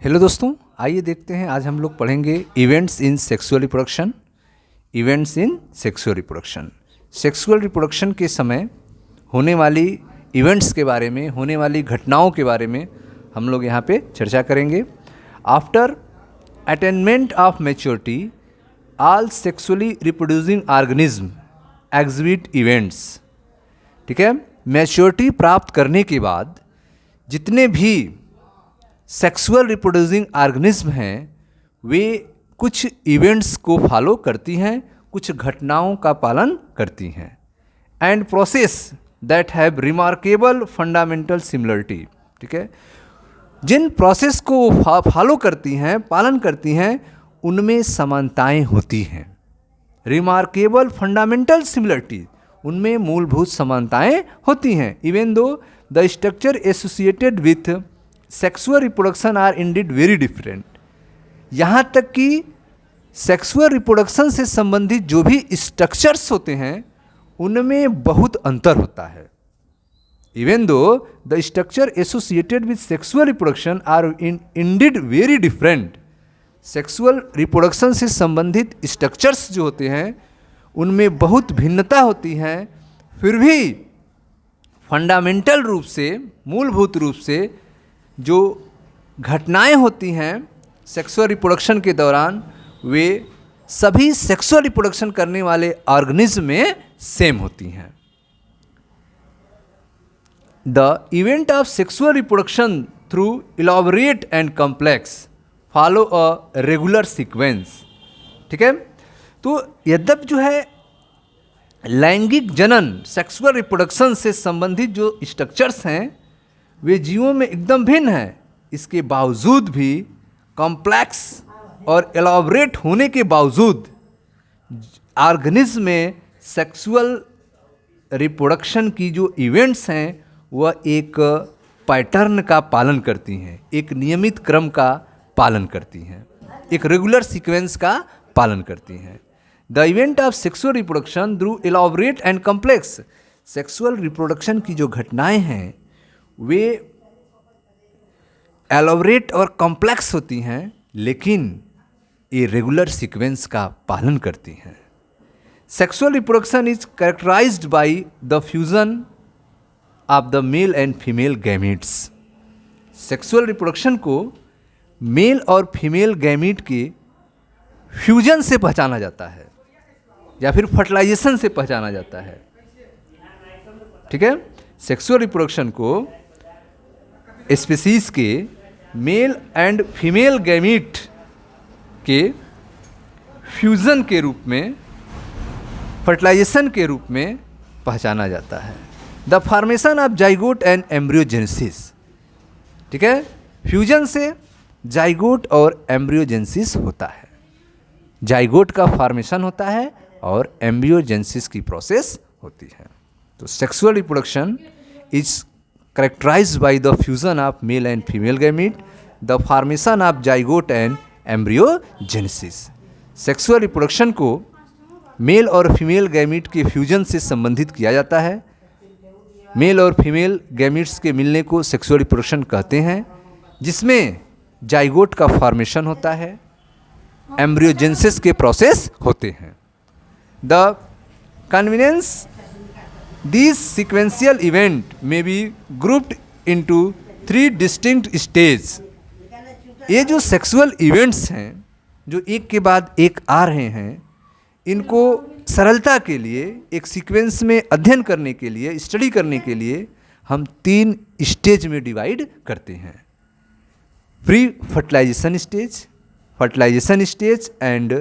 Hello दोस्तों, आइए देखते हैं। आज हम लोग पढ़ेंगे events in sexual reproduction. Events in sexual reproduction, sexual reproduction के समय होने वाली इवेंट्स के बारे में, होने वाली घटनाओं के बारे में हम लोग यहाँ पे चर्चा करेंगे। After attainment of maturity all sexually reproducing organism exhibit events. ठीक है, मैच्योरिटी प्राप्त करने के बाद जितने भी सेक्सुअल रिप्रोड्यूसिंग ऑर्गेनिज्म हैं वे कुछ इवेंट्स को फॉलो करती हैं, कुछ घटनाओं का पालन करती हैं। And process that have remarkable fundamental similarity. ठीक है, जिन प्रोसेस को फॉलो करती हैं, पालन करती हैं, उनमें समानताएं होती हैं। रिमार्केबल फंडामेंटल सिमिलरिटी, उनमें मूलभूत समानताएं होती हैं। Even though the structure associated with sexual reproduction are indeed very different. यहाँ तक कि सेक्सुअल रिप्रोडक्शन से संबंधित जो भी स्ट्रक्चर्स होते हैं उनमें बहुत अंतर होता है। Even though the structure associated with sexual reproduction are indeed very different. Sexual reproduction से संबंधित स्ट्रक्चर्स जो होते हैं उनमें बहुत भिन्नता होती है, फिर भी फंडामेंटल रूप से, मूलभूत रूप से जो घटनाएं होती हैं सेक्सुअल रिप्रोडक्शन के दौरान वे सभी सेक्सुअल रिप्रोडक्शन करने वाले ऑर्गेनिज्म में सेम होती हैं। The event of sexual reproduction through elaborate and complex follow a regular sequence. ठीक है, तो यद्यपि जो है लैंगिक जनन, सेक्सुअल रिप्रोडक्शन से संबंधित जो स्ट्रक्चर्स हैं वे जीवों में एकदम भिन्न हैं, इसके बावजूद भी कॉम्प्लेक्स और एलॉबरेट होने के बावजूद ऑर्गेनिज्म में सेक्सुअल रिप्रोडक्शन की जो इवेंट्स हैं वह एक पैटर्न का पालन करती हैं, एक नियमित क्रम का पालन करती हैं, एक रेगुलर सीक्वेंस का पालन करती हैं। The event of sexual reproduction through elaborate and complex, sexual reproduction की जो घटनाएं हैं वे एलॉबरेट और कॉम्प्लेक्स होती हैं, लेकिन ये रेगुलर सीक्वेंस का पालन करती हैं। Sexual reproduction is characterised by the fusion of the male and female gametes. Sexual reproduction को मेल और फीमेल गैमीट के फ्यूजन से पहचाना जाता है या फिर फर्टिलाइजेशन से पहचाना जाता है। ठीक है, सेक्सुअल रिप्रोडक्शन को स्पीसीज के मेल एंड फीमेल गैमीट के फ्यूजन के रूप में, फर्टिलाइजेशन के रूप में पहचाना जाता है। The formation of zygote and embryogenesis. ठीक है, फ्यूजन से जाइगोट और एम्ब्रियोजेनेसिस होता है। जाइगोट का फॉर्मेशन होता है और एम्ब्रियोजेनेसिस की प्रोसेस होती है। तो sexual reproduction is characterized by the fusion of male and female gamete, the formation of zygote and embryogenesis। Sexual reproduction को मेल और फीमेल गैमीट के फ्यूजन से संबंधित किया जाता है। मेल और फीमेल गैमीट्स के मिलने को सेक्सुअल रिप्रोडक्शन कहते हैं, जिसमें जाइगोट का फॉर्मेशन होता है, एम्ब्रियोजेनेसिस के प्रोसेस होते हैं। The convenience These sequential event may be grouped into 3 distinct stages। ये जो सेक्सुअल इवेंट्स हैं जो एक के बाद एक आ रहे हैं, इनको सरलता के लिए एक सीक्वेंस में अध्ययन करने के लिए, स्टडी करने के लिए हम 3 स्टेज में डिवाइड करते हैं। Pre fertilisation stage, fertilisation stage and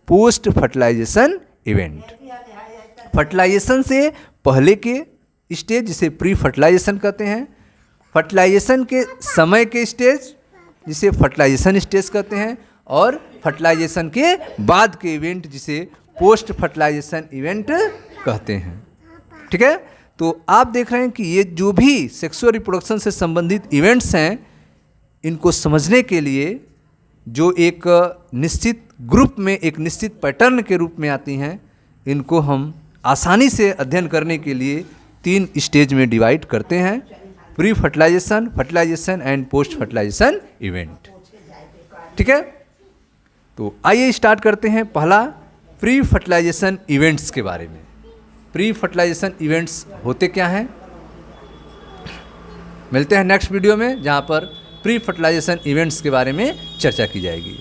post fertilisation event. Fertilisation से पहले के स्टेज जिसे प्री फर्टिलाइजेशन कहते हैं, फर्टिलाइजेशन के समय के स्टेज जिसे फर्टिलाइजेशन स्टेज कहते हैं, और फर्टिलाइजेशन के बाद के इवेंट जिसे पोस्ट फर्टिलाइजेशन इवेंट कहते हैं। ठीक है, तो आप देख रहे हैं कि ये जो भी सेक्सुअल रिप्रोडक्शन से संबंधित इवेंट्स हैं, इनको समझने के लिए जो एक निश्चित ग्रुप में, एक निश्चित पैटर्न के रूप में आती हैं, इनको हम आसानी से अध्ययन करने के लिए 3 स्टेज में डिवाइड करते हैं। Pre fertilisation, fertilisation and post fertilisation event. ठीक है, तो आइए स्टार्ट करते हैं पहला प्री फर्टिलाइजेशन इवेंट्स के बारे में। प्री फर्टिलाइजेशन इवेंट्स होते क्या हैं? मिलते हैं नेक्स्ट वीडियो में, जहाँ पर प्री फर्टिलाइजेशन इवेंट्स के बारे में चर्चा की जाएगी।